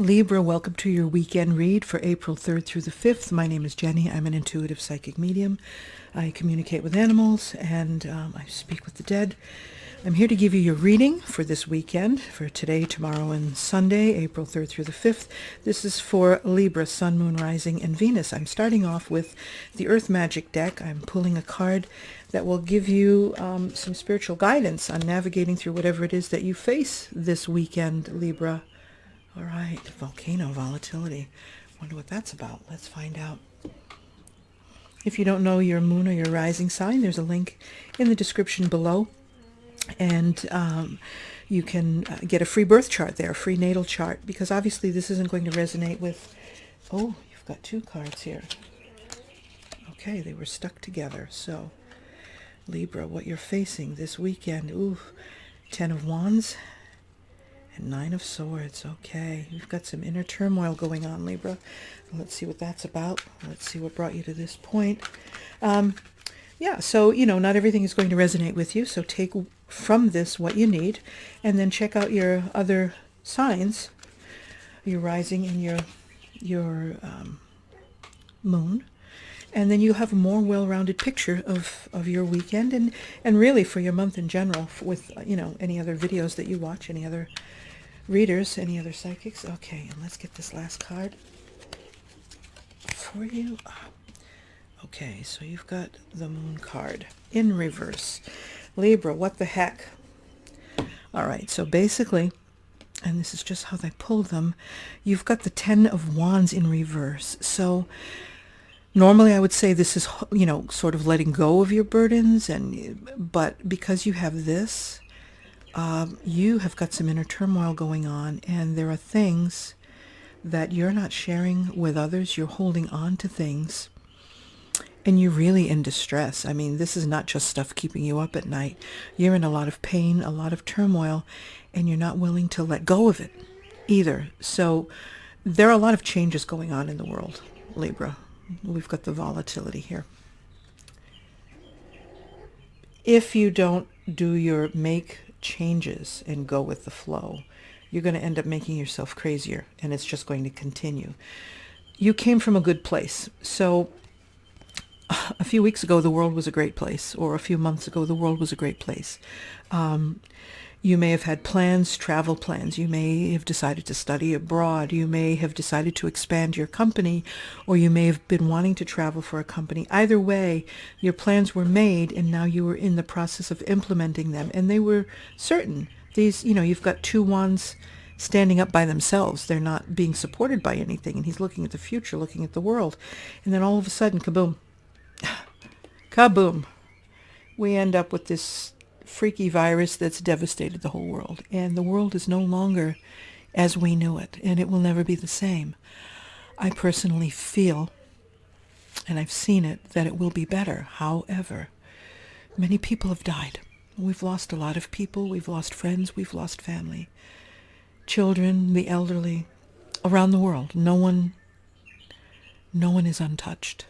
Libra, welcome to your weekend read for April 3rd through the 5th. My name is Jenny. I'm an intuitive psychic medium. I communicate with animals and I speak with the dead. I'm here to give you your reading for this weekend, for today, tomorrow, and Sunday, April 3rd through the 5th. This is for Libra, Sun, Moon, Rising, and Venus. I'm starting off with the Earth Magic deck. I'm pulling a card that will give you some spiritual guidance on navigating through whatever it is that you face this weekend, Libra. All right, volcano volatility. Wonder what that's about. Let's find out. If you don't know your moon or your rising sign, there's a link in the description below. And you can get a free birth chart there, a free natal chart, because obviously this isn't going to resonate with... Oh, you've got two cards here. Okay, they were stuck together. So, Libra, what you're facing this weekend. Ooh, 10 of Wands. And 9 of Swords. Okay, you've got some inner turmoil going on, Libra. Let's see what that's about. Let's see what brought you to this point. Yeah, so, not everything is going to resonate with you. So take from this what you need. And then check out your other signs. Your rising and your moon. And then you have a more well-rounded picture of your weekend. And really for your month in general with, any other videos that you watch, any other readers, any other psychics. Okay, and let's get this last card for you. Okay, so you've got the moon card in reverse. Libra, what the heck? All right, so basically, and this is just how they pulled them, you've got the 10 of Wands in reverse. So normally I would say this is, sort of letting go of your burdens, but because you have this, you have got some inner turmoil going on, and there are things that you're not sharing with others. You're holding on to things, and you're really in distress. I mean, this is not just stuff keeping you up at night. You're in a lot of pain, a lot of turmoil, and you're not willing to let go of it either. So there are a lot of changes going on in the world, Libra. We've got the volatility here. If you don't make changes and go with the flow, you're going to end up making yourself crazier, and it's just going to continue. You came from a good place. So a few weeks ago, the world was a great place, or a few months ago, the world was a great place. You may have had plans, travel plans. You may have decided to study abroad. You may have decided to expand your company, or you may have been wanting to travel for a company. Either way, your plans were made, and now you were in the process of implementing them, and they were certain. These, you've got two wands standing up by themselves. They're not being supported by anything, and he's looking at the future, looking at the world. And then all of a sudden, kaboom. Kaboom. We end up with this freaky virus that's devastated the whole world. And the world is no longer as we knew it, and it will never be the same. I personally feel, and I've seen it, that it will be better. However, many people have died. We've lost a lot of people. We've lost friends. We've lost family. Children, the elderly, around the world. No one is untouched.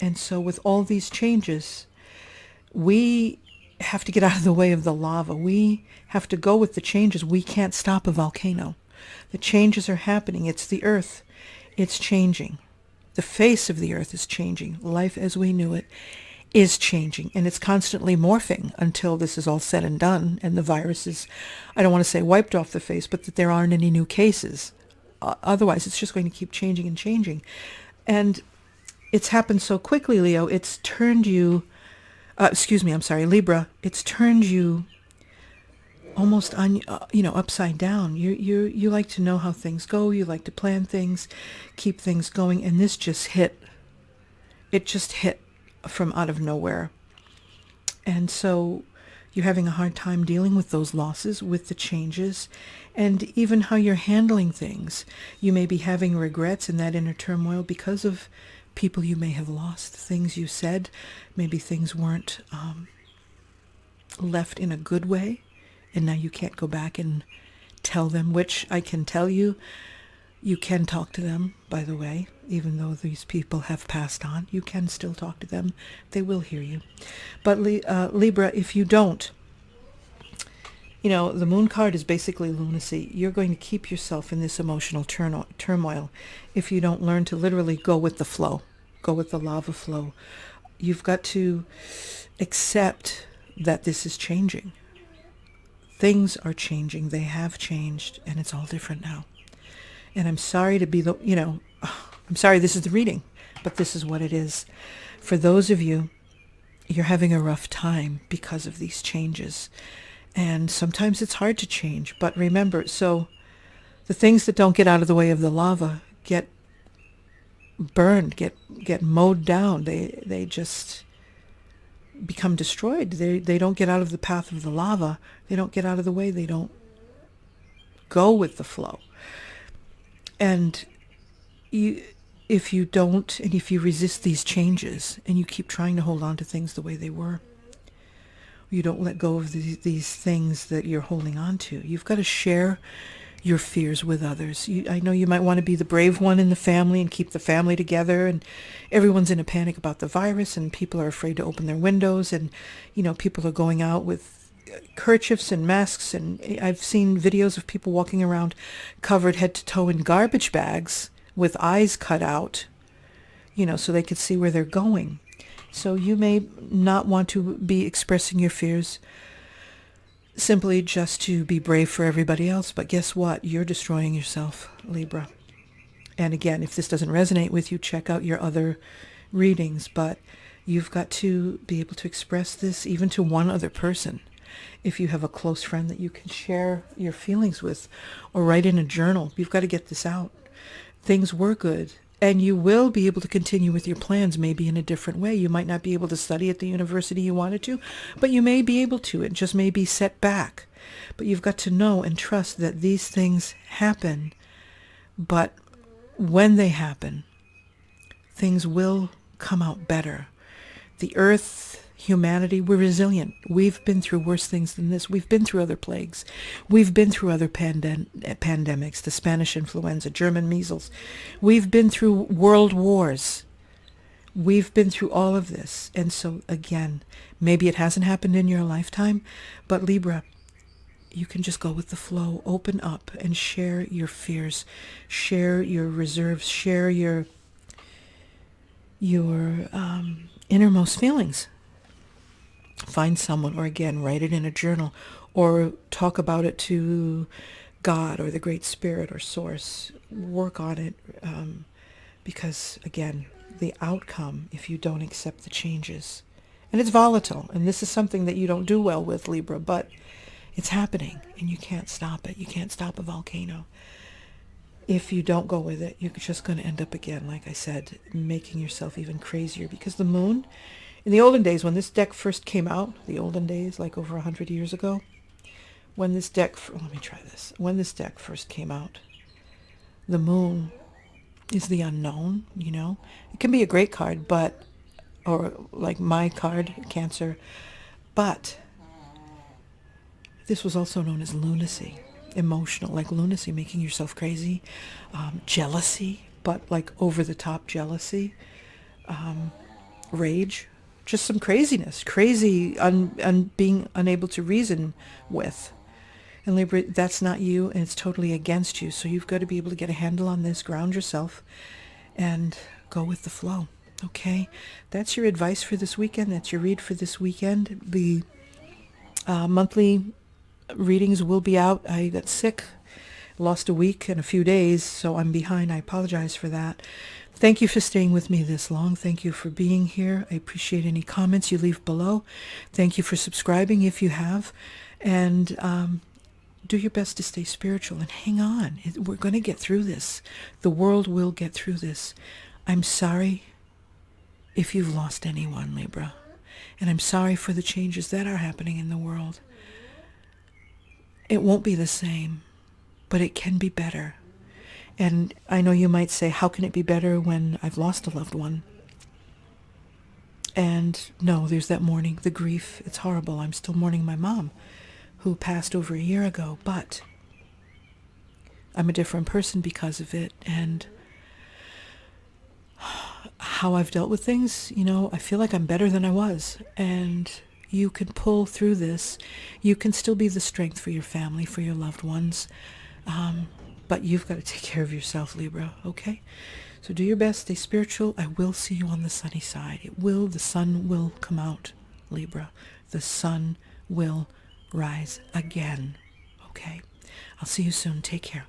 And so with all these changes, we have to get out of the way of the lava. We have to go with the changes. We can't stop a volcano. The changes are happening. It's the earth. It's changing. The face of the earth is changing. Life as we knew it is changing, and it's constantly morphing until this is all said and done, and the virus is, I don't want to say wiped off the face, but that there aren't any new cases. Otherwise, it's just going to keep changing and changing. And it's happened so quickly, Leo. It's turned you... Libra, it's turned you almost on, upside down. You like to know how things go. You like to plan things, keep things going. And this just hit. It just hit from out of nowhere. And so you're having a hard time dealing with those losses, with the changes, and even how you're handling things. You may be having regrets in that inner turmoil because of people you may have lost, things you said, maybe things weren't left in a good way, and now you can't go back and tell them, which I can tell you, you can talk to them, by the way, even though these people have passed on. You can still talk to them. They will hear you. But Libra, if you don't The moon card is basically lunacy. You're going to keep yourself in this emotional turmoil if you don't learn to literally go with the flow, go with the lava flow. You've got to accept that this is changing. Things are changing. They have changed, and it's all different now. And I'm sorry to be I'm sorry this is the reading, but this is what it is. For those of you, you're having a rough time because of these changes. And sometimes it's hard to change. But remember, so the things that don't get out of the way of the lava get burned, get mowed down. They just become destroyed. They don't get out of the path of the lava. They don't get out of the way. They don't go with the flow. And if you don't, and if you resist these changes and you keep trying to hold on to things the way they were, you don't let go of these things that you're holding on to. You've got to share your fears with others. I know you might want to be the brave one in the family and keep the family together, and everyone's in a panic about the virus, and people are afraid to open their windows, and people are going out with kerchiefs and masks, and I've seen videos of people walking around covered head to toe in garbage bags with eyes cut out, so they could see where they're going. So you may not want to be expressing your fears simply just to be brave for everybody else. But guess what? You're destroying yourself, Libra. And again, if this doesn't resonate with you, check out your other readings. But you've got to be able to express this even to one other person. If you have a close friend that you can share your feelings with, or write in a journal, you've got to get this out. Things were good. And you will be able to continue with your plans, maybe in a different way. You might not be able to study at the university you wanted to, but you may be able to. It just may be set back. But you've got to know and trust that these things happen. But when they happen, things will come out better. The earth, humanity, we're resilient. We've been through worse things than this. We've been through other plagues. We've been through other pandemics, the Spanish influenza, German measles. We've been through world wars. We've been through all of this. And so again, maybe it hasn't happened in your lifetime, but Libra, you can just go with the flow, open up and share your fears, share your reserves, share your innermost feelings. Find someone, or again, write it in a journal, or talk about it to God or the Great Spirit or Source. Work on it, because again, the outcome, if you don't accept the changes, and it's volatile, and this is something that you don't do well with, Libra, but it's happening, and you can't stop it. You can't stop a volcano. If you don't go with it, you're just going to end up again, like I said, making yourself even crazier, because the moon, in the olden days, when this deck first came out, the olden days, like over 100 years ago, when this deck first came out, the moon is the unknown, It can be a great card, or like my card, Cancer, but this was also known as lunacy, emotional, like lunacy, making yourself crazy, jealousy, but like over-the-top jealousy, rage, just some craziness, crazy, being unable to reason with. And Libra, that's not you, and it's totally against you. So you've got to be able to get a handle on this, ground yourself, and go with the flow. Okay? That's your advice for this weekend. That's your read for this weekend. The monthly readings will be out. I got sick, lost a week and a few days, so I'm behind. I apologize for that. Thank you for staying with me this long. Thank you for being here. I appreciate any comments you leave below. Thank you for subscribing if you have. And do your best to stay spiritual and hang on. We're going to get through this. The world will get through this. I'm sorry if you've lost anyone, Libra. And I'm sorry for the changes that are happening in the world. It won't be the same, but it can be better. And I know you might say, how can it be better when I've lost a loved one? And no, there's that mourning, the grief. It's horrible. I'm still mourning my mom, who passed over a year ago, but I'm a different person because of it. And how I've dealt with things, I feel like I'm better than I was. And You can pull through this. You can still be the strength for your family, for your loved ones. But you've got to take care of yourself, Libra, okay? So do your best, stay spiritual. I will see you on the sunny side. The sun will come out, Libra. The sun will rise again, okay? I'll see you soon. Take care.